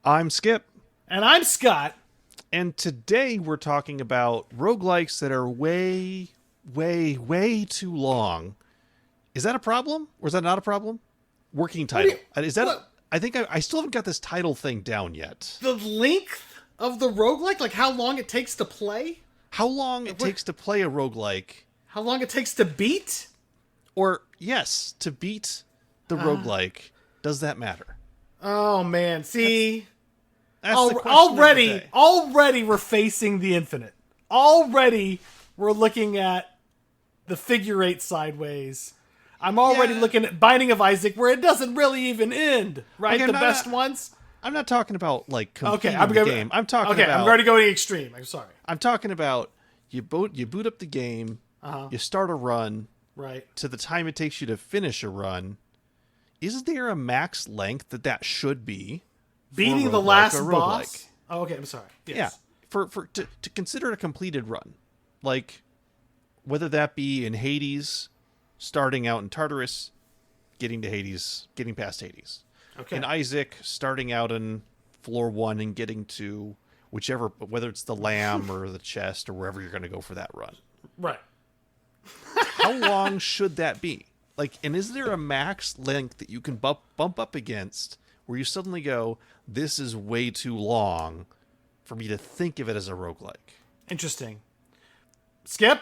I'm Skip, And I'm Scott. and today we're talking about roguelikes that are way too long. Is that a problem? Or is that not a problem? Working What do title. you, Is that? what, I think I still haven't got this title thing down yet. the length of the roguelike? Like how long it takes to play? How long it takes to play a roguelike, How long it takes to beat? or yes, to beat the roguelike, does that matter? Oh man, see, That's the question of the day. already we're facing the infinite. Already we're looking at the figure eight sideways. I'm already Yeah. looking at Binding of Isaac, where it doesn't really even end. Right, Okay, the no, best no. ones. I'm not talking about like Okay, completing I'm the gonna, game. I'm talking okay, about I'm already going extreme. I'm sorry. I'm talking about you boot up the game, you start a run, Right. to the time it takes you to finish a run. Is there a max length that should be? for a Beating the roguelike last or boss. roguelike? Oh, okay, I'm sorry. Yes. Yeah, to consider it a completed run, like whether that be in Hades, starting out in Tartarus, getting to Hades, getting past Hades. Okay. In Isaac, starting out in floor 1 and getting to whichever, whether it's the lamb or the chest or wherever you're going to go for that run. Right. How long should that be? Like, and is there a max length that you can bump up against where you suddenly go, this is way too long for me to think of it as a roguelike? Interesting. Skip?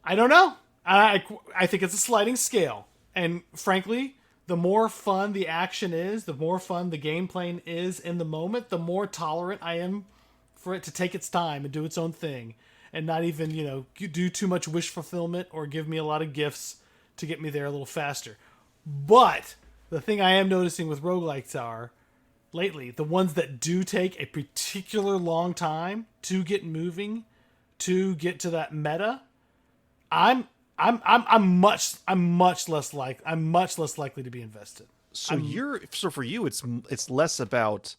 I don't know. I think it's a sliding scale. And frankly, the more fun the action is, the more fun the gameplay is in the moment, the more tolerant I am for it to take its time and do its own thing and not even, do too much wish fulfillment or give me a lot of gifts to get me there a little faster. But the thing I am noticing with roguelikes are, lately, the ones that do take a particular long time to get moving, to get to that meta, I'm much less likely to be invested. So for you, it's less about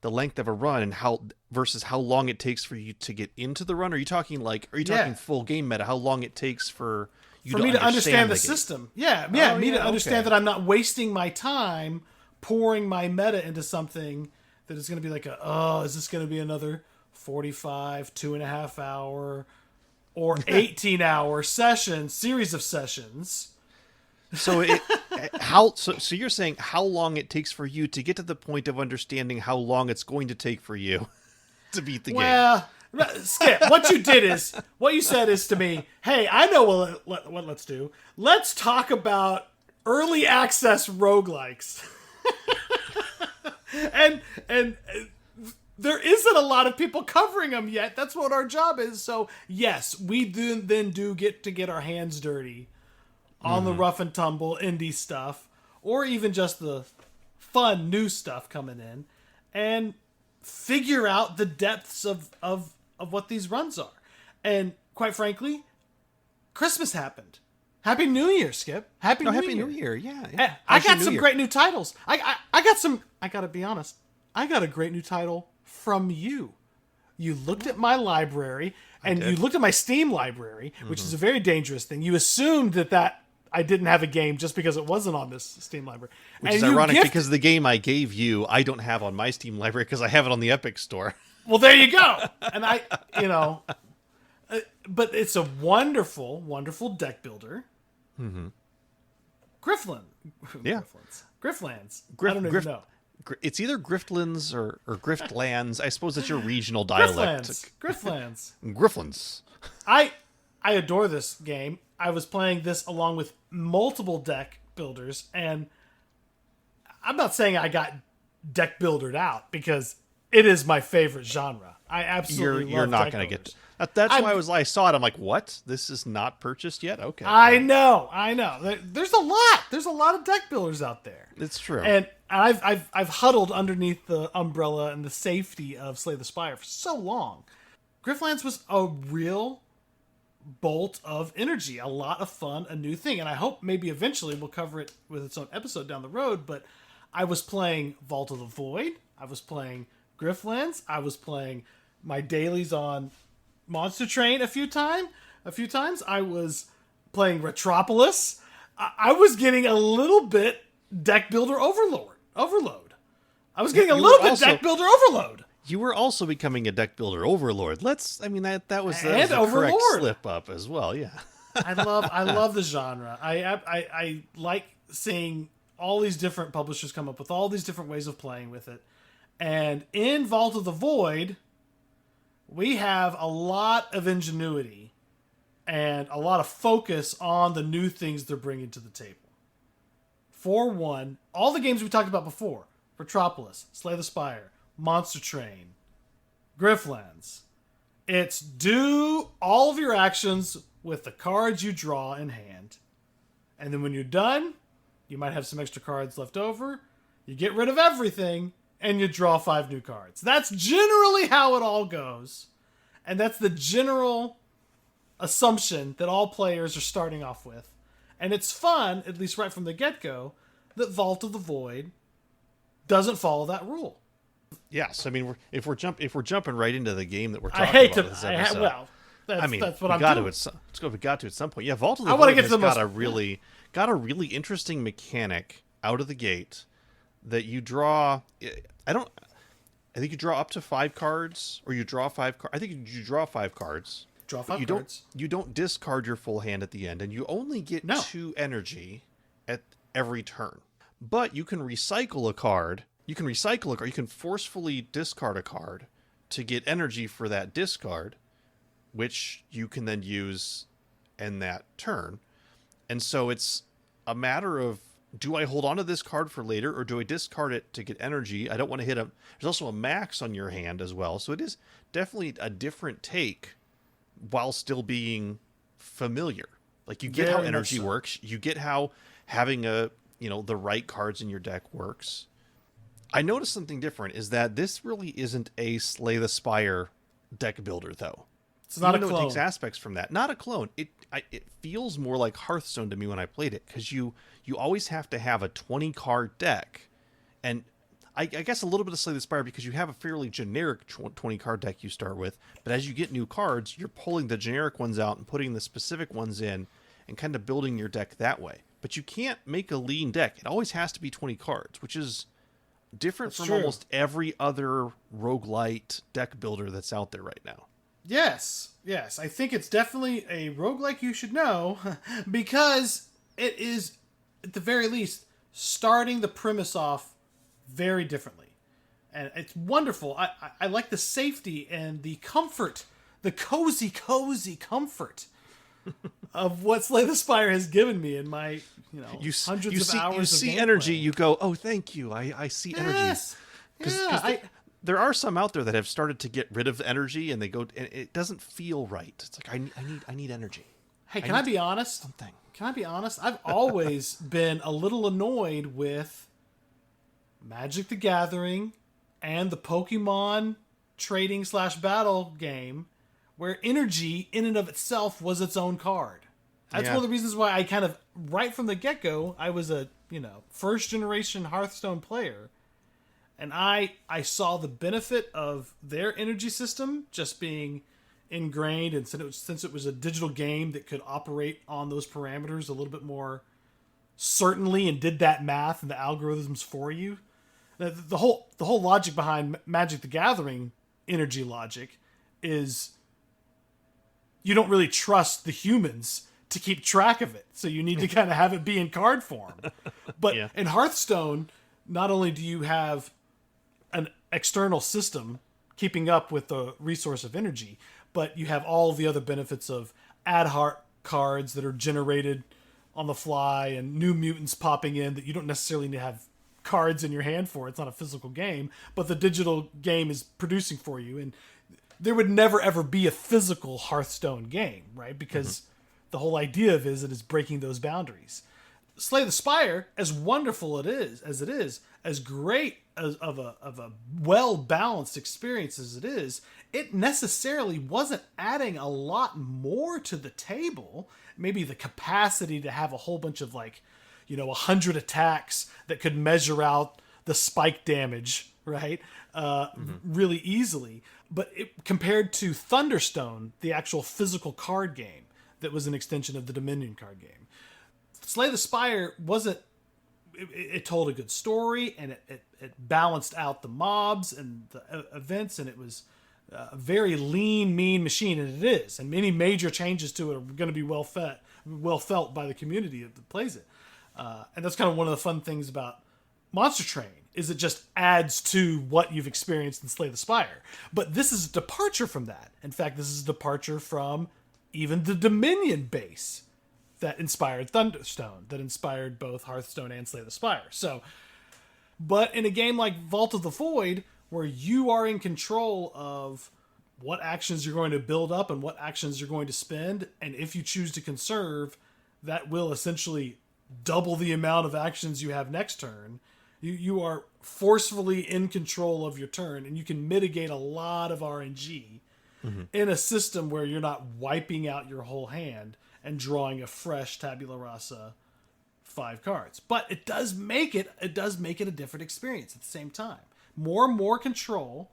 the length of a run and how versus how long it takes for you to get into the run. Are you talking Yeah. full game meta? How long it takes for you For to me to understand the game? system. Yeah, Oh, me to yeah, understand okay. that I'm not wasting my time pouring my meta into something that is going to be like is this going to be another 45, 2.5 hour or 18-hour series of sessions? So so you're saying how long it takes for you to get to the point of understanding how long it's going to take for you to beat the game. Well, Skip, what you said is to me, hey, I know what let's do. Let's talk about early access roguelikes. and there isn't a lot of people covering them yet. That's what our job is. So, yes, we do get our hands dirty on the rough and tumble indie stuff, or even just the fun new stuff coming in, and figure out the depths of what these runs are. And quite frankly, Christmas happened. Happy New Year, Skip. Happy New Year. Yeah. I How's your got New some Year? great new titles. I got some. I gotta be honest. I got a great new title from you. You looked at my library and you did. looked at my Steam library, which is a very dangerous thing. You assumed that I didn't have a game just because it wasn't on this Steam library. Which is ironic because the game I gave you, I don't have on my Steam library because I have it on the Epic Store. Well, there you go. And but it's a wonderful, wonderful deck builder. Mm-hmm. Yeah. Griftlands. I don't even know. It's either Griftlands or Griftlands. I suppose it's your regional dialect. Griftlands. Grifflands. I adore this game. I was playing this along with multiple deck builders, and I'm not saying I got deck buildered out because it is my favorite genre. I absolutely You're love not deck going to builders. get. That's why I saw it. I'm like, what? This is not purchased yet? Okay. I know. There's a lot. There's a lot of deck builders out there. It's true. And I've huddled underneath the umbrella and the safety of Slay the Spire for so long. Griftlands was a real bolt of energy, a lot of fun, a new thing. And I hope maybe eventually we'll cover it with its own episode down the road. But I was playing Vault of the Void. I was playing Griftlands. I was playing my dailies on Monster Train a few times. I was playing Retropolis. I was getting a little bit deck builder overload. I was getting a You little were bit also- deck builder overload. You were also becoming a deck builder overlord. That was And the correct overlord. slip up as well. Yeah. I love the genre. I like seeing all these different publishers come up with all these different ways of playing with it. And in Vault of the Void, we have a lot of ingenuity and a lot of focus on the new things they're bringing to the table. For one, all the games we talked about before, Metropolis, Slay the Spire, Monster Train, Griftlands, it's do all of your actions with the cards you draw in hand. And then when you're done, you might have some extra cards left over. You get rid of everything, and you draw 5 new cards. That's generally how it all goes. And that's the general assumption that all players are starting off with. And it's fun, at least right from the get-go, that Vault of the Void doesn't follow that rule. Yes, I mean, if we're jumping right into the game that we're I talking hate about to. this episode. That's what we I'm got doing. to we got to at some point. Yeah, Vault of the I wanna Void get has to the got most- a really interesting mechanic out of the gate that you draw. I think you draw up to 5 cards, or you draw 5 cards. I think you draw 5 cards. Draw 5 you cards. You don't discard your full hand at the end, and you only get No. 2 energy at every turn. But you can recycle a card. You can forcefully discard a card to get energy for that discard, which you can then use in that turn. And so it's a matter of, do I hold on to this card for later, or do I discard it to get energy? I don't want to hit a... There's also a max on your hand as well. So it is definitely a different take while still being familiar. Like, you get how Very much energy so. works. You get how having the right cards in your deck works. I noticed something different is that this really isn't a Slay the Spire deck builder, though. It's not Even a though clone. it takes aspects from that. Not a clone. It feels more like Hearthstone to me when I played it, because you always have to have a 20-card deck. And I guess a little bit of Slay the Spire, because you have a fairly generic 20-card deck you start with, but as you get new cards, you're pulling the generic ones out and putting the specific ones in and kind of building your deck that way. But you can't make a lean deck. It always has to be 20 cards, which is different That's from true. almost every other roguelite deck builder that's out there right now. Yes. I think it's definitely a roguelike you should know, because it is, at the very least, starting the premise off very differently. And it's wonderful. I like the safety and the comfort, the cozy comfort of what Slay the Spire has given me in my, hundreds of hours you of see gameplay. energy, you go, oh, thank you. I see energy. Yes. Yeah, There are some out there that have started to get rid of energy, and they go, and it doesn't feel right. It's like, I need energy. Hey, can I be honest? Something. Can I be honest? I've always been a little annoyed with Magic the Gathering and the Pokemon trading / battle game, where energy in and of itself was its own card. That's Yeah. one of the reasons why I kind of, right from the get-go, I was a, first generation Hearthstone player. And I saw the benefit of their energy system just being ingrained, and since it was a digital game that could operate on those parameters a little bit more certainly, and did that math and the algorithms for you. The whole logic behind Magic the Gathering energy logic is you don't really trust the humans to keep track of it, so you need to kind of have it be in card form. But Yeah. in Hearthstone, not only do you have an external system keeping up with the resource of energy, but you have all the other benefits of ad hoc cards that are generated on the fly and new mutants popping in that you don't necessarily need to have cards in your hand for. It's not a physical game, but the digital game is producing for you. And there would never ever be a physical Hearthstone game, right? Because the whole idea of it is breaking those boundaries. Slay the Spire, as wonderful it is, as great of a well-balanced experience as it is, it necessarily wasn't adding a lot more to the table. Maybe the capacity to have a whole bunch of 100 attacks that could measure out the spike damage, right? Really easily. But compared to Thunderstone, the actual physical card game that was an extension of the Dominion card game, Slay the Spire wasn't it told a good story, and it balanced out the mobs and the events, and it was a very lean, mean machine, and it is. And any major changes to it are going to be well felt by the community that plays it. And that's kind of one of the fun things about Monster Train, is it just adds to what you've experienced in Slay the Spire. But this is a departure from that. In fact, this is a departure from even the Dominion base that inspired Thunderstone, that inspired both Hearthstone and Slay the Spire. So, but in a game like Vault of the Void, where you are in control of what actions you're going to build up and what actions you're going to spend, and if you choose to conserve, that will essentially double the amount of actions you have next turn. You are forcefully in control of your turn, and you can mitigate a lot of RNG in a system where you're not wiping out your whole hand and drawing a fresh tabula rasa 5 cards. But it does make it a different experience at the same time. More control,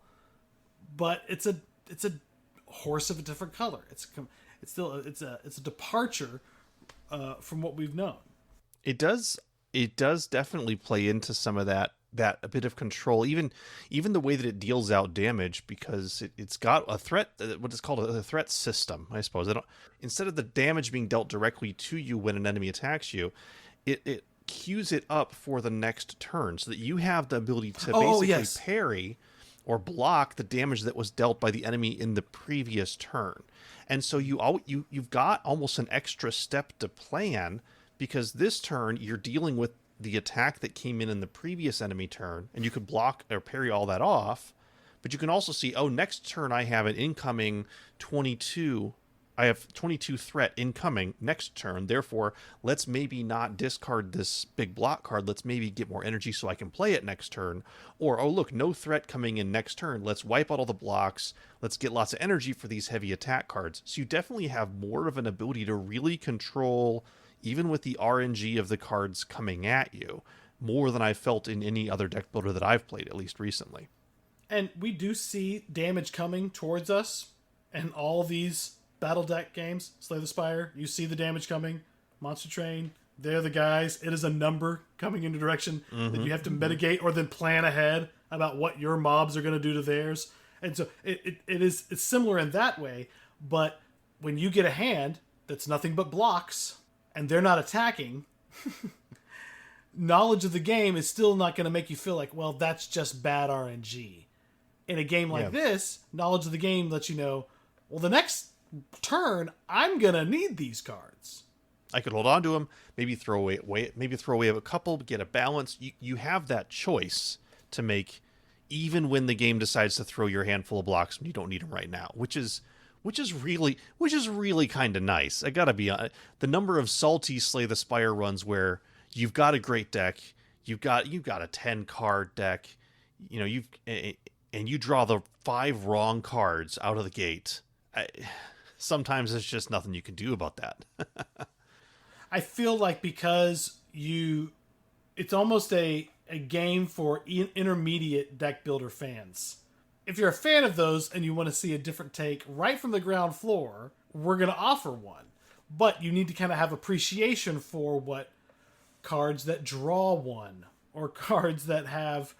but it's a horse of a different color. It's a departure from what we've known. It does definitely play into some of that a bit of control, even the way that it deals out damage, because it's got a threat, what is called a threat system, I suppose. Instead of the damage being dealt directly to you when an enemy attacks you, it queues it up for the next turn, so that you have the ability to basically parry or block the damage that was dealt by the enemy in the previous turn. And so you've got almost an extra step to plan, because this turn you're dealing with the attack that came in the previous enemy turn, and you could block or parry all that off. But you can also see, next turn I have an incoming 22. I have 22 threat incoming next turn. Therefore, let's maybe not discard this big block card. Let's maybe get more energy so I can play it next turn. Or, look, no threat coming in next turn. Let's wipe out all the blocks. Let's get lots of energy for these heavy attack cards. So you definitely have more of an ability to really control, even with the RNG of the cards coming at you, more than I felt in any other deck builder that I've played, at least recently. And we do see damage coming towards us in all these battle deck games. Slay the Spire, you see the damage coming. Monster Train, they're the guys. It is a number coming in the direction that you have to mitigate or then plan ahead about what your mobs are going to do to theirs. And so it's similar in that way, but when you get a hand that's nothing but blocks, and they're not attacking, knowledge of the game is still not going to make you feel like, well, that's just bad RNG. In a game like this, knowledge of the game lets you know, well, the next turn, I'm going to need these cards. I could hold on to them, maybe throw away a couple, get a balance. You have that choice to make, even when the game decides to throw your handful of blocks when you don't need them right now, which is really kind of nice. I gotta be honest. The number of salty Slay the Spire runs where you've got a great deck, you've got a 10 card deck, and you draw the 5 wrong cards out of the gate. Sometimes there's just nothing you can do about that. I feel like because it's almost a game for intermediate deck builder fans. If you're a fan of those and you want to see a different take right from the ground floor, we're going to offer one. But you need to kind of have appreciation for what cards that draw one, or cards that have,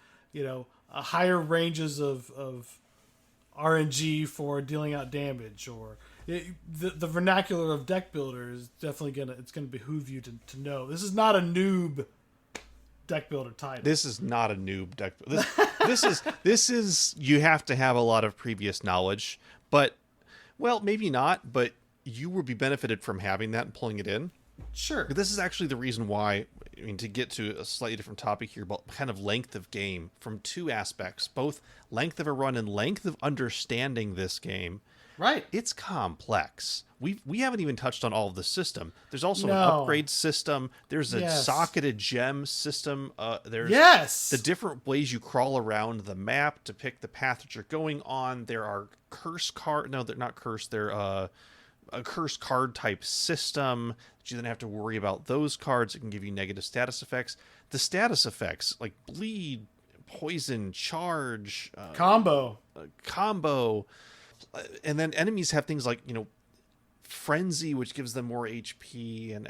higher ranges of RNG for dealing out damage, or the vernacular of deck builder is definitely going to behoove you to know. This is not a noob deck builder title. This is not a noob deck. This is you have to have a lot of previous knowledge, but maybe not, but you would be benefited from having that and pulling it in. Sure. But this is actually the reason why, to get to a slightly different topic here, but kind of length of game from 2 aspects, both length of a run and length of understanding this game. Right. It's complex. We haven't even touched on all of the system. There's also an upgrade system. There's a socketed gem system. There's the different ways you crawl around the map to pick the path that you're going on. There are curse card. No, they're not cursed. They're a curse card type system that you then have to worry about those cards. It can give you negative status effects. The status effects like bleed, poison, charge, combo, and then enemies have things like frenzy, which gives them more HP, and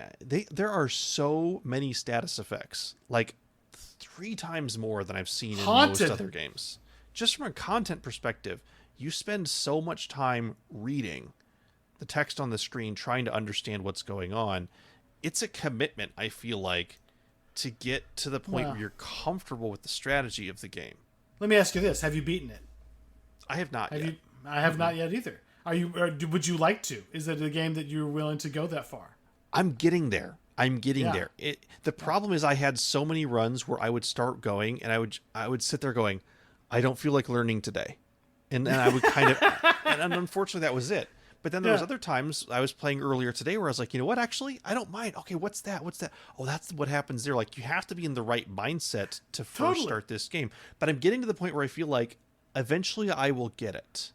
there are so many status effects, like 3 times more than I've seen in most other games. Just from a content perspective, you spend so much time reading the text on the screen, trying to understand what's going on. It's a commitment, I feel like, to get to the point where you're comfortable with the strategy of the game. Let me ask you this: have you beaten it? I have not yet. I have not yet either. Are you? Or would you like to? Is it a game that you're willing to go that far? I'm getting there. There. The problem is I had so many runs where I would start going and I would sit there going, I don't feel like learning today. And then I would kind of, and unfortunately that was it. But then there was other times I was playing earlier today where I was like, you know what, actually, I don't mind. Okay, what's that? Oh, that's what happens there. Like, you have to be in the right mindset to first start this game. But I'm getting to the point where I feel like eventually I will get it.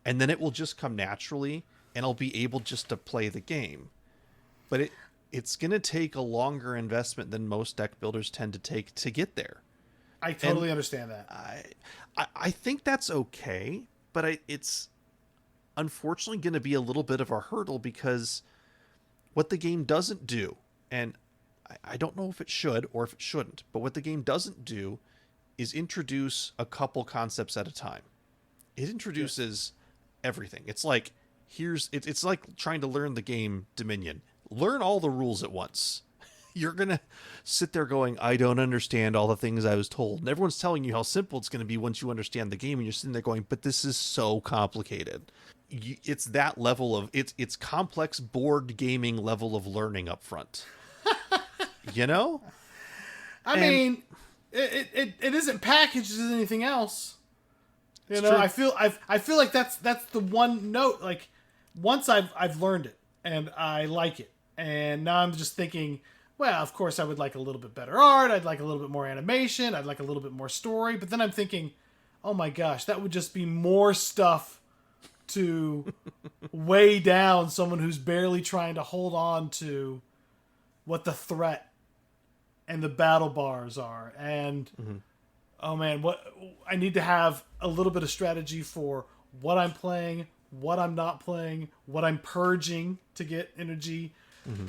And then it will just come naturally, and I'll be able just to play the game. But it's going to take a longer investment than most deck builders tend to take to get there. I totally understand that. I think that's okay, but it's unfortunately going to be a little bit of a hurdle, because what the game doesn't do, and I don't know if it should or if it shouldn't, but what the game doesn't do is introduce a couple concepts at a time. It introduces everything. It's like, it's like trying to learn the game Dominion. Learn all the rules at once. You're going to sit there going, I don't understand all the things I was told. And everyone's telling you how simple it's going to be once you understand the game. And you're sitting there going, but this is so complicated. It's that level of, it's complex board gaming level of learning up front. You know? I mean, it isn't packaged as anything else. You know, true. I feel like that's the one note. Like, once I've learned it and I like it, and now I'm just thinking, well, of course I would like a little bit better art. I'd like a little bit more animation. I'd like a little bit more story. But then I'm thinking, oh my gosh, that would just be more stuff to weigh down someone who's barely trying to hold on to what the threat and the battle bars are. And oh man, what I need to have a little bit of strategy for what I'm playing, what I'm not playing, what I'm purging to get energy,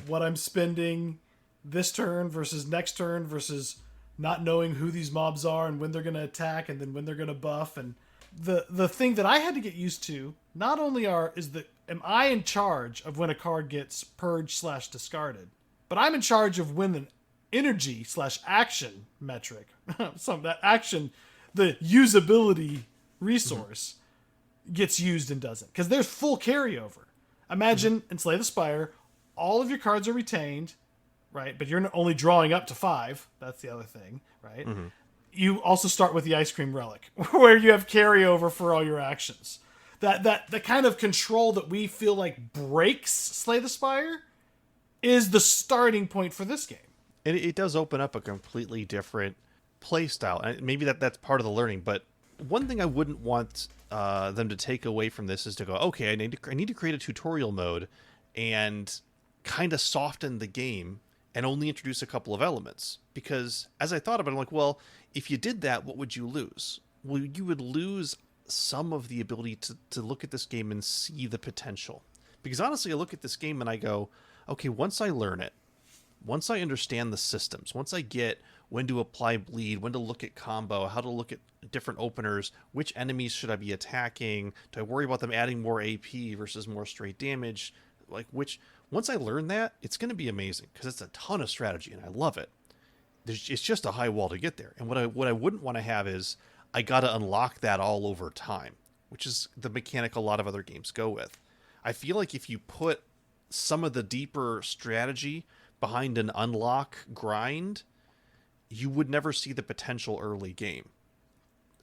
what I'm spending this turn versus next turn, versus not knowing who these mobs are and when they're going to attack and then when they're going to buff. And the thing that I had to get used to, not only am I in charge of when a card gets purged/discarded, but I'm in charge of when the energy/action metric, that action, the usability resource gets used and doesn't. Because there's full carryover. Imagine in Slay the Spire, all of your cards are retained, right? But you're only drawing up to 5. That's the other thing, right? You also start with the Ice Cream Relic, where you have carryover for all your actions. That kind of control that we feel like breaks Slay the Spire is the starting point for this game. And it does open up a completely different play style. And maybe that's part of the learning. But one thing I wouldn't want them to take away from this is to go, okay, I need to create a tutorial mode and kind of soften the game and only introduce a couple of elements. Because as I thought about it, I'm like, well, if you did that, what would you lose? Well, you would lose some of the ability to look at this game and see the potential. Because honestly, I look at this game and I go, okay, once I learn it, once I understand the systems, once I get when to apply bleed, when to look at combo, how to look at different openers, which enemies should I be attacking, do I worry about them adding more AP versus more straight damage, once I learn that, it's going to be amazing, because it's a ton of strategy and I love it. It's just a high wall to get there. And what I wouldn't want to have is I got to unlock that all over time, which is the mechanic a lot of other games go with. I feel like if you put some of the deeper strategy behind an unlock grind, you would never see the potential early game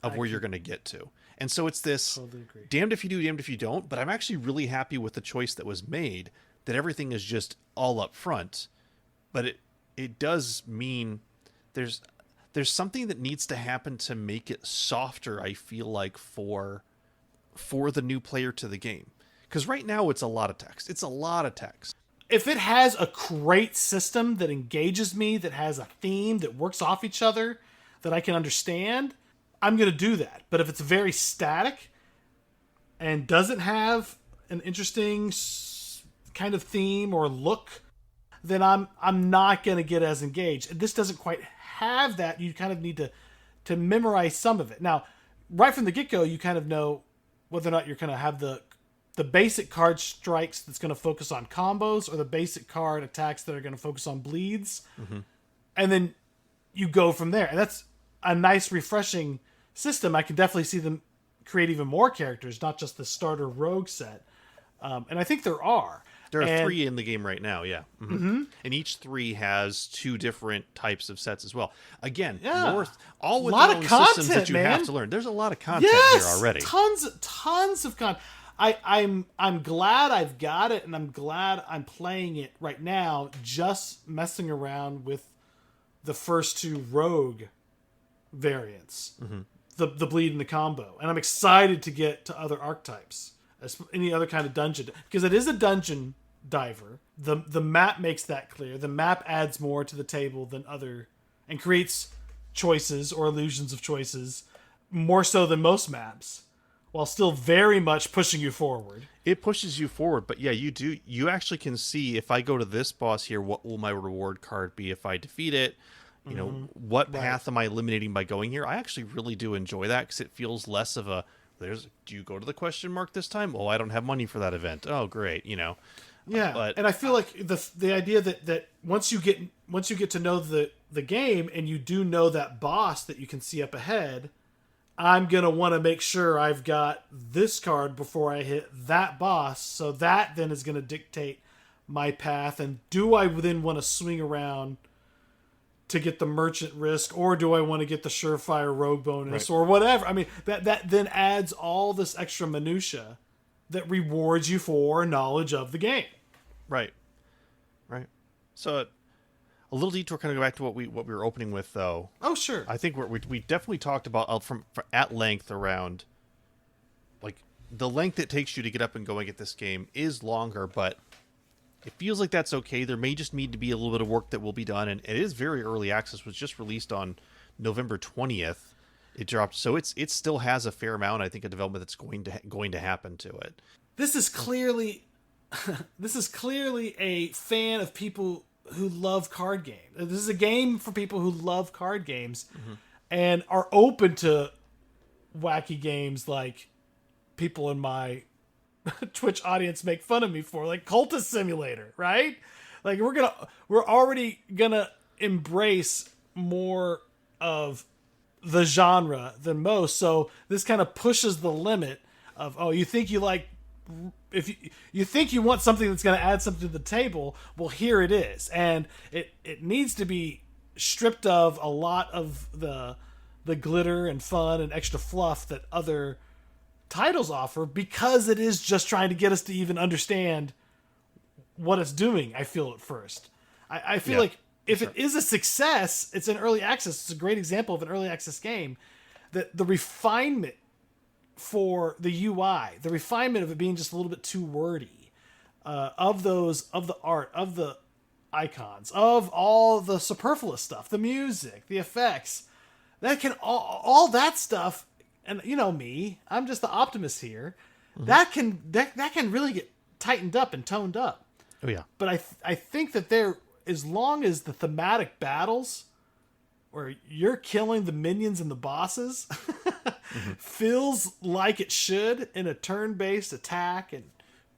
of where you're going to get to. And so it's this totally damned if you do, damned if you don't. But I'm actually really happy with the choice that was made, that everything is just all up front. But it does mean there's something that needs to happen to make it softer, I feel like, for the new player to the game. Because right now it's a lot of text. It's a lot of text. If it has a great system that engages me, that has a theme, that works off each other, that I can understand, I'm going to do that. But if it's very static and doesn't have an interesting kind of theme or look, then I'm not going to get as engaged. And this doesn't quite have that. You kind of need to memorize some of it. Now, right from the get-go, you kind of know whether or not you're going to have the basic card strikes that's going to focus on combos, or the basic card attacks that are going to focus on bleeds. Mm-hmm. And then you go from there. And that's a nice, refreshing system. I can definitely see them create even more characters, not just the starter rogue set. And I think there are. There are 3 in the game right now, yeah. Mm-hmm. Mm-hmm. And each 3 has 2 different types of sets as well. Again, all with their own systems that you have to learn. There's a lot of content here already. Tons of content. I'm glad I've got it, and I'm glad I'm playing it right now, just messing around with the first 2 rogue variants. Mm-hmm. The bleed and the combo. And I'm excited to get to other archetypes. Any other kind of dungeon, because it is a dungeon diver. The map makes that clear. The map adds more to the table than and creates choices or illusions of choices more so than most maps, while still very much pushing you forward. It pushes you forward, but yeah, you actually can see, if I go to this boss here, what will my reward card be if I defeat it? You know, what path am I eliminating by going here? I actually really do enjoy that, because it feels less of a, do you go to the question mark this time? Oh, I don't have money for that event. Oh, great. Yeah. And I feel like the idea that once you get to know the game, and you do know that boss that you can see up ahead, I'm going to want to make sure I've got this card before I hit that boss. So that then is going to dictate my path. And do I then want to swing around to get the merchant risk, or do I want to get the surefire rogue bonus, or whatever? I mean, that then adds all this extra minutia that rewards you for knowledge of the game. Right. So a little detour, kind of go back to what we were opening with, though. Oh, sure. I think we definitely talked about at length around, like, the length it takes you to get up and go and get this game is longer, but it feels like that's okay. There may just need to be a little bit of work that will be done, and it is very early access. It was just released on November 20th. It dropped, so it still has a fair amount, I think, of development that's going to happen to it. This is clearly a fan of people who love card games. This is a game for people who love card games and are open to wacky games like people in my Twitch audience make fun of me for, like Cultist Simulator, right? Like we're already gonna embrace more of the genre than most. So this kind of pushes the limit of, you think you like, if you think you want something that's going to add something to the table, well, here it is. And it needs to be stripped of a lot of the glitter and fun and extra fluff that other titles offer, because it is just trying to get us to even understand what it's doing. I feel at first. I feel like if it is a success, it's an early access. It's a great example of an early access game. That the refinement for the UI, the refinement of it being just a little bit too wordy, of the art, of the icons, of all the superfluous stuff, the music, the effects, that can all that stuff. And you know me, I'm just the optimist here. Mm-hmm. That can really get tightened up and toned up. Oh yeah. But I think that as long as the thematic battles, where you're killing the minions and the bosses, feels like it should in a turn-based attack, and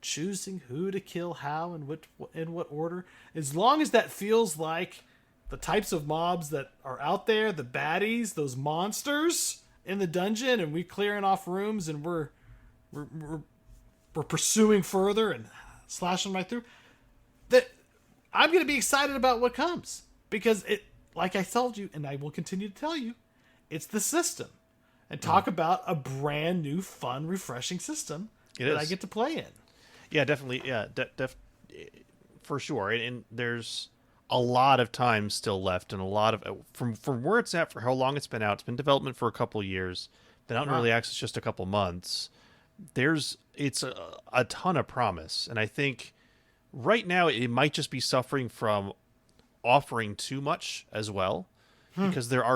choosing who to kill, how, and in what order, as long as that feels like the types of mobs that are out there, the baddies, those monsters in the dungeon, and we clearing off rooms, and we're pursuing further and slashing right through, that I'm going to be excited about what comes, because it, like I told you, and I will continue to tell you, it's the system. And talk about a brand new, fun, refreshing system I get to play in. Yeah, definitely. Yeah, for sure. And there's a lot of time still left, and a lot of from where it's at, for how long it's been out. It's been in development for a couple of years. Been out in early access just a couple months. It's a ton of promise, and I think right now it might just be suffering from offering too much as well, because there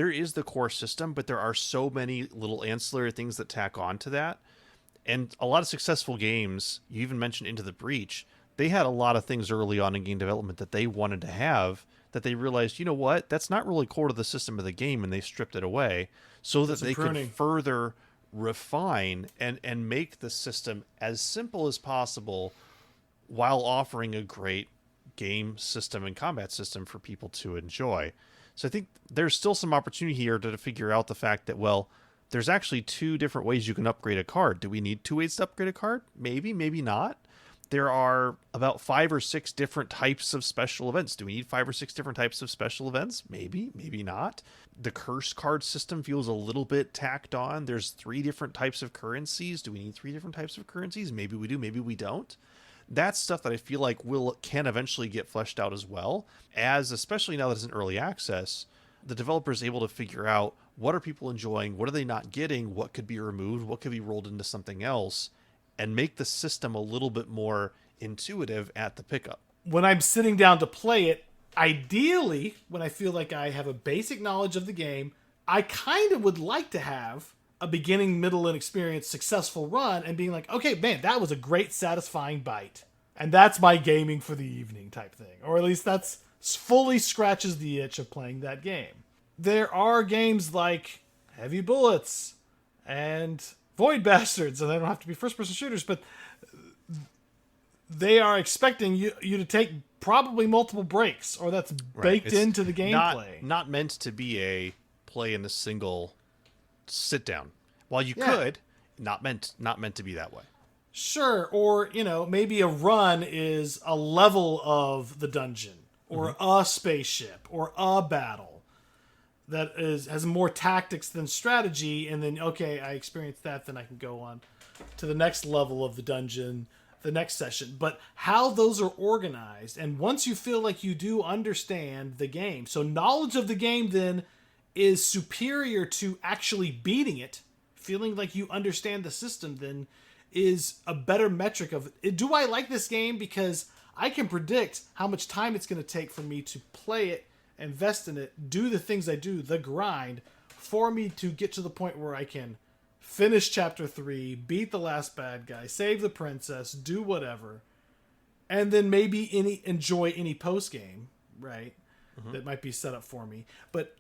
is the core system, but there are so many little ancillary things that tack on to that. And a lot of successful games, you even mentioned Into the Breach, they had a lot of things early on in game development that they wanted to have that they realized, you know what, that's not really core to the system of the game, and they stripped it away so that they could further refine and make the system as simple as possible while offering a great game system and combat system for people to enjoy. So I think there's still some opportunity here to figure out the fact that, well, there's actually two different ways you can upgrade a card. Do we need two ways to upgrade a card? Maybe, maybe not. There are about 5 or 6 different types of special events. Do we need 5 or 6 different types of special events? Maybe, maybe not. The curse card system feels a little bit tacked on. There's 3 different types of currencies. Do we need 3 different types of currencies? Maybe we do, maybe we don't. That's stuff that I feel like can eventually get fleshed out as well, as especially now that it's in early access, the developer is able to figure out what are people enjoying, what are they not getting, what could be removed, what could be rolled into something else, and make the system a little bit more intuitive at the pickup. When I'm sitting down to play it, ideally, when I feel like I have a basic knowledge of the game, I kind of would like to have a beginning, middle, and experience successful run and being like, okay, man, that was a great, satisfying bite. And that's my gaming for the evening type thing. Or at least that's fully scratches the itch of playing that game. There are games like Heavy Bullets and Void Bastards, and they don't have to be first-person shooters, but they are expecting you to take probably multiple breaks, or that's baked into the gameplay. Not meant to be a play in a single sit down. While you could, not meant to be that way. Sure, or maybe a run is a level of the dungeon, or a spaceship, or a battle that has more tactics than strategy, and then I experienced that, then I can go on to the next level of the dungeon, the next session. But how those are organized, and once you feel like you do understand the game, so knowledge of the game then is superior to actually beating it, feeling like you understand the system then is a better metric of, do I like this game? Because I can predict how much time it's going to take for me to play it, invest in it, do the things I do, the grind, for me to get to the point where I can finish chapter 3, beat the last bad guy, save the princess, do whatever, and then maybe enjoy any post game, right? That might be set up for me. But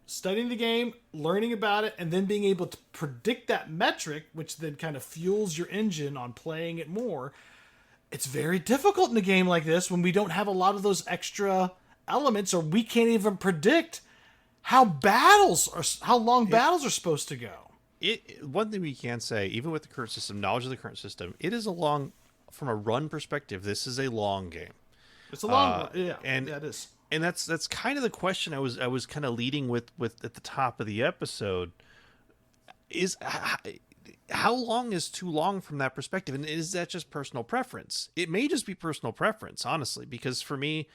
studying the game, learning about it, and then being able to predict that metric, which then kind of fuels your engine on playing it more. It's very difficult in a game like this when we don't have a lot of those extra elements, or we can't even predict how long battles are supposed to go. One thing we can say, even with the current system, knowledge of the current system, it is from a run perspective, this is a long game. It's a long one. And it is. And that's kind of the question I was kind of leading with at the top of the episode, is how long is too long from that perspective? And is that just personal preference? It may just be personal preference, honestly, because for me,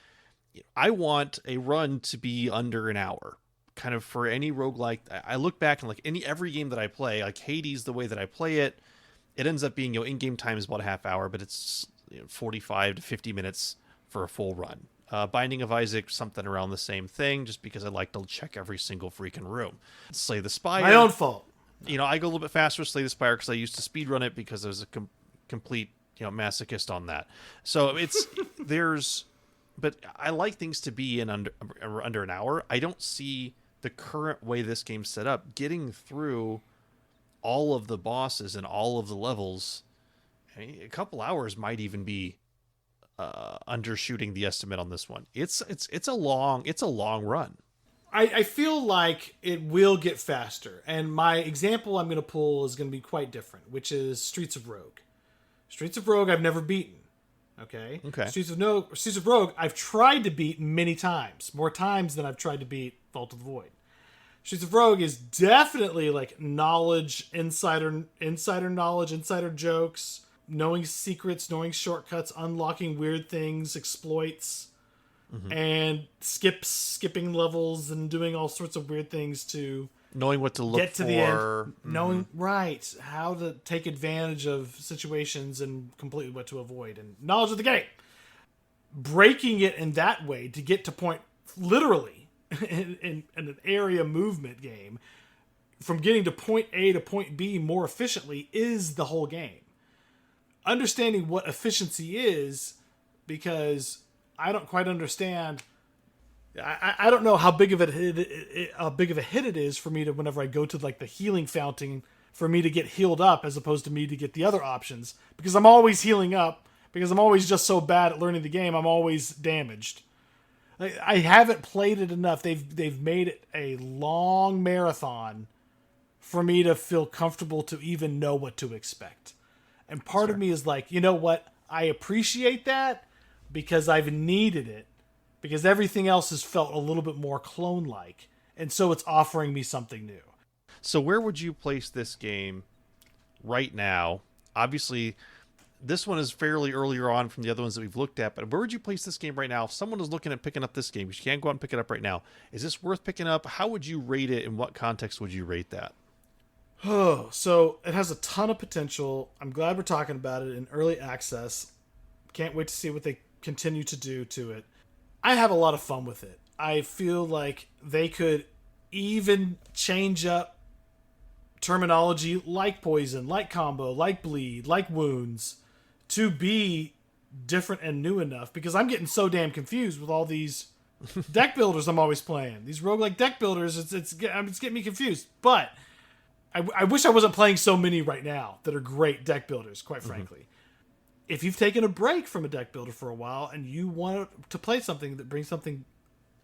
I want a run to be under an hour. Kind of for any roguelike, I look back and every game that I play, like Hades, the way that I play it, it ends up being, in-game time is about a half hour, but it's 45 to 50 minutes for a full run. Binding of Isaac, something around the same thing, just because I like to check every single freaking room. Slay the Spire. My own fault. I go a little bit faster with Slay the Spire because I used to speedrun it because I was a complete masochist on that. So it's but I like things to be in under an hour. I don't see the current way this game's set up getting through all of the bosses and all of the levels. I mean, a couple hours might even be undershooting the estimate on this one. It's a long run. I feel like it will get faster, and my example I'm going to pull is going to be quite different, which is Streets of Rogue. Streets of Rogue I've never beaten. Okay. Streets of Rogue I've tried to beat many times, more times than I've tried to beat Vault of the Void. Streets of Rogue is definitely like knowledge, insider knowledge, insider jokes, knowing secrets, knowing shortcuts, unlocking weird things, exploits, and skipping levels and doing all sorts of weird things to knowing what to look get to for, the end, knowing how to take advantage of situations and completely what to avoid, and knowledge of the game. Breaking it in that way to get to point, literally in an area movement game, from getting to point A to point B more efficiently is the whole game. Understanding what efficiency is, because I don't quite understand. I don't know how big of a hit it is for me to, whenever I go to like the healing fountain, for me to get healed up as opposed to me to get the other options, because I'm always healing up, because I'm always just so bad at learning the game. I'm always damaged. I haven't played it enough. They've made it a long marathon for me to feel comfortable to even know what to expect. And part of me is like, you know what? I appreciate that because I've needed it, because everything else has felt a little bit more clone-like. And so it's offering me something new. So where would you place this game right now? Obviously, this one is fairly earlier on from the other ones that we've looked at, but where would you place this game right now? If someone is looking at picking up this game, you can't go out and pick it up right now. Is this worth picking up? How would you rate it? In what context would you rate that? Oh, so it has a ton of potential. I'm glad we're talking about it in early access. Can't wait to see what they continue to do to it. I have a lot of fun with it. I feel like they could even change up terminology like poison, like combo, like bleed, like wounds to be different and new enough, because I'm getting so damn confused with all these deck builders I'm always playing. These roguelike deck builders, it's getting me confused. But I wish I wasn't playing so many right now that are great deck builders, quite frankly. If you've taken a break from a deck builder for a while and you want to play something that brings something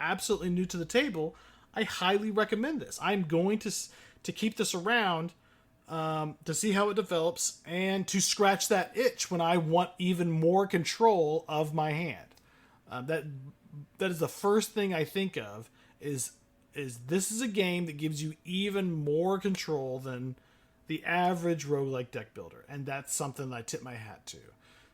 absolutely new to the table, I highly recommend this. I'm going to keep this around to see how it develops and to scratch that itch when I want even more control of my hand. That is the first thing I think of is this is a game that gives you even more control than the average roguelike deck builder, and that's something that I tip my hat to.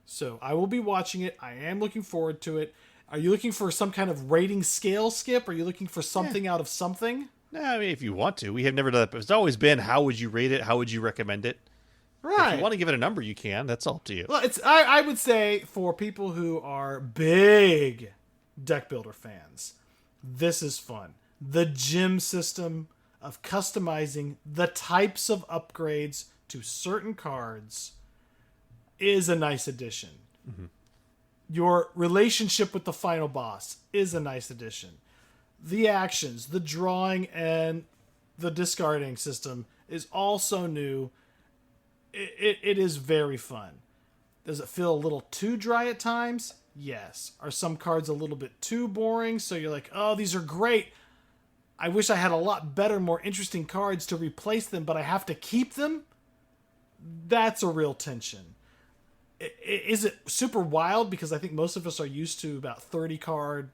So I will be watching it. I am looking forward to it. Are you looking for some kind of rating scale, Skip? Are you looking for something out of something? No, I mean, if you want to. We have never done that, but it's always been, how would you rate it? How would you recommend it? Right. If you want to give it a number, you can. That's all up to you. Well, I would say for people who are big deck builder fans, this is fun. The gym system of customizing the types of upgrades to certain cards is a nice addition. Mm-hmm. Your relationship with the final boss is a nice addition. The actions, the drawing, and the discarding system is also new. It is very fun. Does it feel a little too dry at times? Yes. Are some cards a little bit too boring? So you're like, oh, these are great. I wish I had a lot better, more interesting cards to replace them, but I have to keep them? That's a real tension. Is it super wild? Because I think most of us are used to about 30 card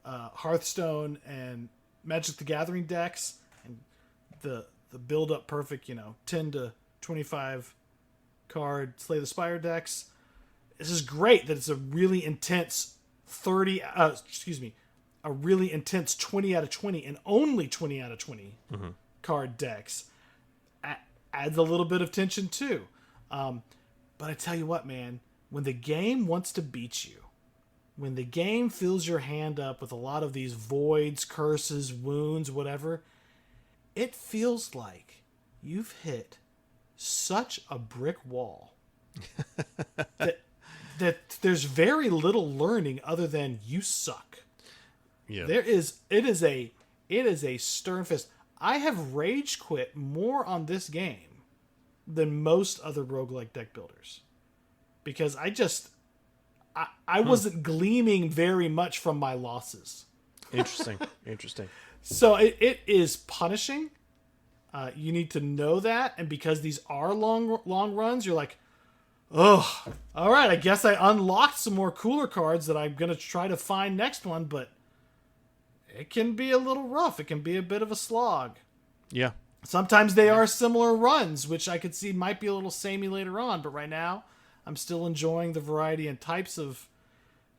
Hearthstone and Magic the Gathering decks, and the build up perfect, 10 to 25 card Slay the Spire decks. This is great that it's a really intense a really intense 20 out of 20 and only 20 out of 20 card decks. Adds a little bit of tension too. But I tell you what, man, when the game wants to beat you, when the game fills your hand up with a lot of these voids, curses, wounds, whatever, it feels like you've hit such a brick wall that there's very little learning other than you suck. Yeah. It is a stern fist. I have rage quit more on this game than most other roguelike deck builders, because I wasn't gleaming very much from my losses. Interesting. So it is punishing. You need to know that, and because these are long runs, you're like, oh, all right, I guess I unlocked some more cooler cards that I'm gonna try to find next one, but it can be a little rough. It can be a bit of a slog. Yeah. Sometimes they are similar runs, which I could see might be a little samey later on, but right now I'm still enjoying the variety and types of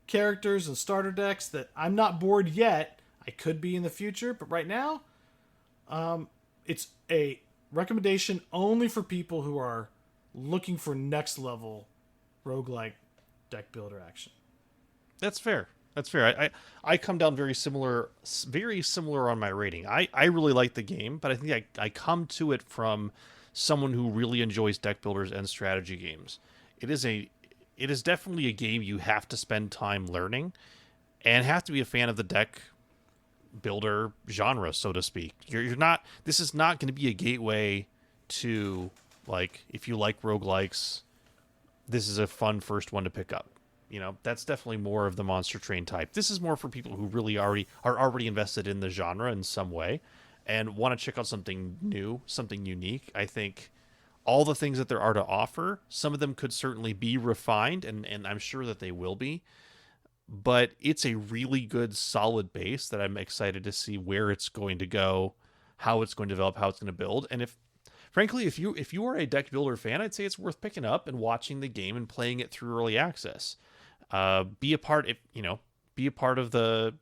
characters and starter decks that I'm not bored yet. I could be in the future, but right now, it's a recommendation only for people who are looking for next level roguelike deck builder action. That's fair. That's fair. I come down very similar on my rating. I really like the game, but I think I come to it from someone who really enjoys deck builders and strategy games. It is definitely a game you have to spend time learning, and have to be a fan of the deck builder genre, so to speak. You're not. This is not going to be a gateway to, like, if you like roguelikes, this is a fun first one to pick up. That's definitely more of the Monster Train type. This is more for people who really are already invested in the genre in some way and want to check out something new, something unique. I think all the things that there are to offer, some of them could certainly be refined, and I'm sure that they will be. But it's a really good, solid base that I'm excited to see where it's going to go, how it's going to develop, how it's going to build. And frankly, if you are a deck builder fan, I'd say it's worth picking up and watching the game and playing it through early access. Be a part of the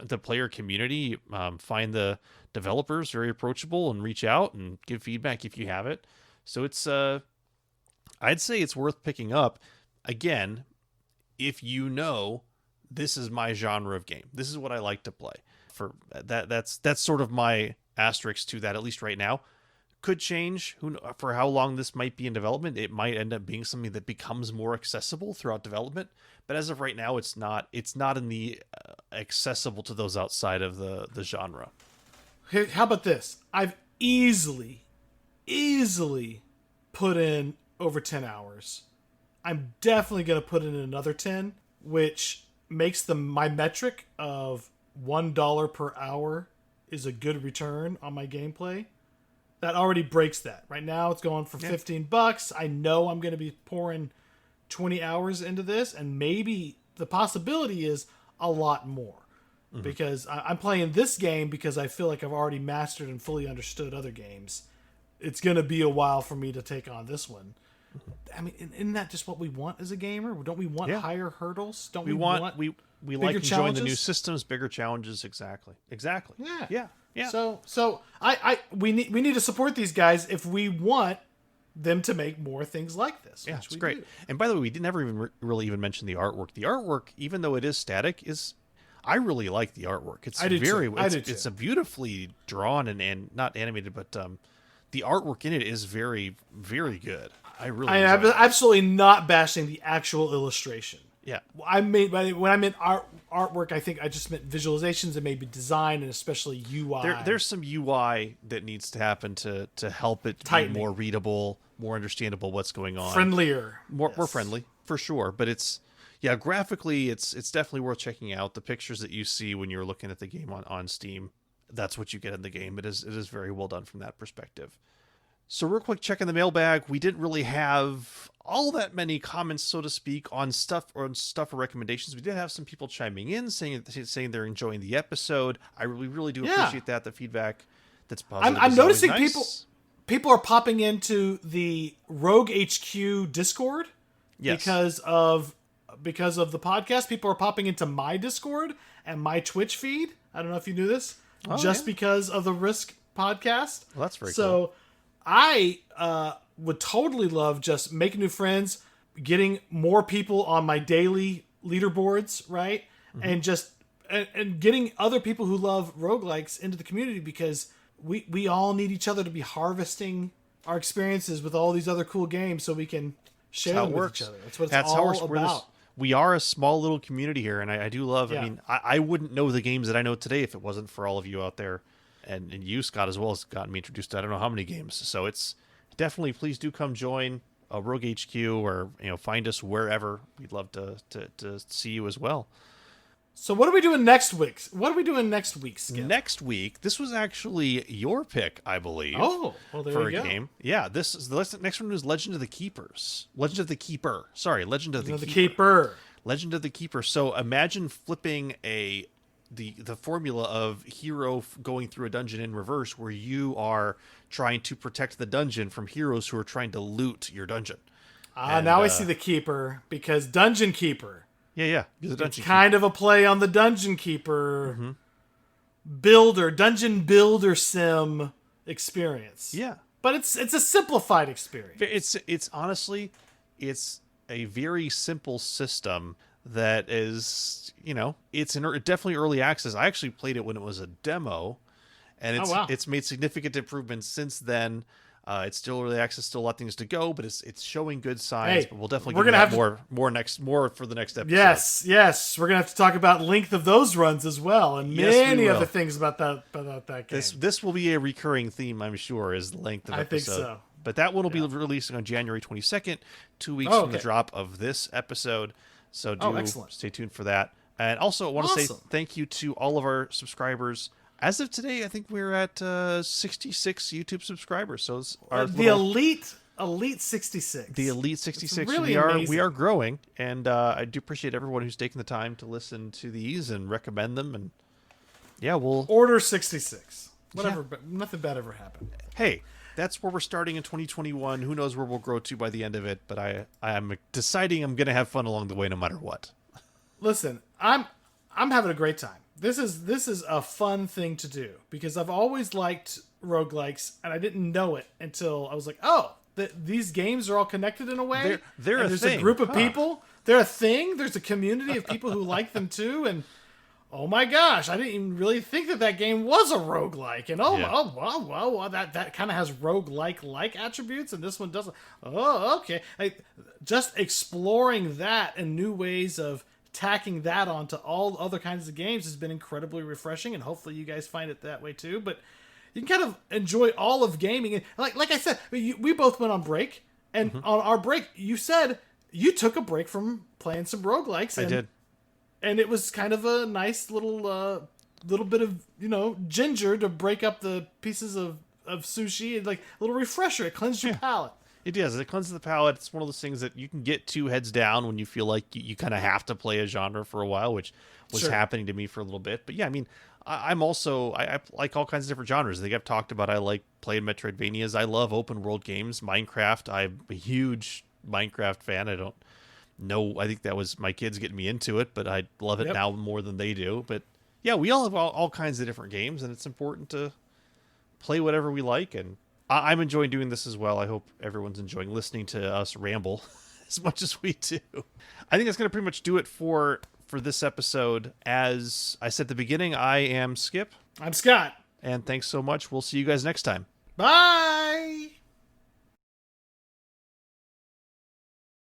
the player community. Find the developers very approachable and reach out and give feedback if you have it. So it's I'd say it's worth picking up. Again, if this is my genre of game, this is what I like to play. For that's sort of my asterisk to that, at least right now. Could change for how long this might be in development. It might end up being something that becomes more accessible throughout development, but as of right now, it's not in the accessible to those outside of the genre. Hey, how about this? I've easily put in over 10 hours. I'm definitely going to put in another 10, which makes my metric of $1 per hour is a good return on my gameplay. That already breaks that. Right now it's going for $15. I know I'm going to be pouring 20 hours into this, and maybe the possibility is a lot more. Mm-hmm. Because I'm playing this game because I feel like I've already mastered and fully understood other games. It's going to be a while for me to take on this one. I mean, isn't that just what we want as a gamer? Don't we want higher hurdles? Don't we want we like enjoying the new systems, bigger challenges? Exactly. Yeah. So we need to support these guys if we want them to make more things like this. Yeah, it's great. And by the way, we never even really mention the artwork. The artwork, even though it is static, I really like the artwork. It's a beautifully drawn and not animated, but the artwork in it is very, very good. I'm absolutely not bashing the actual illustration. Yeah, when I meant artwork, I think I just meant visualizations and maybe design and especially UI. There's some UI that needs to happen to help it be more readable, more understandable what's going on. Friendlier. More friendly, for sure. But graphically, it's definitely worth checking out. The pictures that you see when you're looking at the game on Steam, that's what you get in the game. It is very well done from that perspective. So real quick, check in the mailbag. We didn't really have all that many comments, so to speak, on stuff or recommendations. We did have some people chiming in saying they're enjoying the episode. I really do appreciate that. The feedback that's positive. I'm noticing nice. People are popping into the Rogue HQ Discord because of the podcast. People are popping into my Discord and my Twitch feed. I don't know if you knew this, because of the Risk podcast. Well, that's very cool. So I would totally love just making new friends, getting more people on my daily leaderboards, right? Mm-hmm. And getting other people who love roguelikes into the community, because we all need each other to be harvesting our experiences with all these other cool games so we can share them with each other. That's what it's all about. We are a small little community here, and I do love, I mean, I wouldn't know the games that I know today if it wasn't for all of you out there. And you, Scott, as well, has gotten me introduced to I don't know how many games. So it's definitely, please do come join Rogue HQ, or find us wherever. We'd love to see you as well. So what are we doing next week? Skip? Next week, this was actually your pick, I believe. Oh, well, there for you a go. Game. Yeah, this is the next one is Legend of the Keepers. Legend of the Keeper. Legend of the Keeper. So imagine flipping the formula of hero going through a dungeon in reverse, where you are trying to protect the dungeon from heroes who are trying to loot your dungeon. Now I see the Keeper, because Dungeon Keeper. Yeah. It's kind of a play on the Dungeon Keeper dungeon builder sim experience. Yeah. But it's a simplified experience. It's honestly, it's a very simple system that is, it's definitely early access. I actually played it when it was a demo, and it's made significant improvements since then. It's still early access, still a lot of things to go, but it's showing good signs. Hey, but we'll definitely we're get gonna that have more for the next episode. Yes, we're gonna have to talk about length of those runs as well, and Yes, we many will. other things about that game. This will be a recurring theme, I'm sure, is the length of I episode. think so. But that one will be releasing on January 22nd, 2 weeks from the drop of this episode. So stay tuned for that. And also, I want to say thank you to all of our subscribers. As of today, I think we're at 66 YouTube subscribers. So it's the elite 66. The Elite 66. Really we are growing, and I do appreciate everyone who's taking the time to listen to these and recommend them. And yeah, we'll order 66. Whatever, but nothing bad ever happened. Hey, that's where we're starting in 2021. Who knows where we'll grow to by the end of it? But I'm deciding I'm going to have fun along the way, no matter what. Listen, I'm having a great time. This is a fun thing to do because I've always liked roguelikes, and I didn't know it until I was like, oh, these games are all connected in a way. They're a there's thing. A group of people. They're a thing. There's a community of people who like them too, and oh my gosh, I didn't even really think that game was a roguelike. And wow, that kind of has roguelike attributes, and this one doesn't. Oh, okay. Just exploring that and new ways of tacking that onto all other kinds of games has been incredibly refreshing, and hopefully you guys find it that way too. But you can kind of enjoy all of gaming. And like I said, we both went on break, and on our break, you said you took a break from playing some roguelikes. I did. And it was kind of a nice little bit of, ginger to break up the pieces of sushi. And like a little refresher. It cleansed your palate. It does. It cleanses the palate. It's one of those things that you can get two heads down when you feel like you kind of have to play a genre for a while, which was happening to me for a little bit. But yeah, I mean, I'm also, I like all kinds of different genres. I think I've talked about, I like playing Metroidvanias. I love open world games. Minecraft. I'm a huge Minecraft fan. I don't know. I think that was my kids getting me into it, but I love it now more than they do. But yeah, we all have all kinds of different games, and it's important to play whatever we like. And I'm enjoying doing this as well. I hope everyone's enjoying listening to us ramble as much as we do. I think that's going to pretty much do it for this episode. As I said at the beginning, I am Skip. I'm Scott. And thanks so much. We'll see you guys next time. Bye!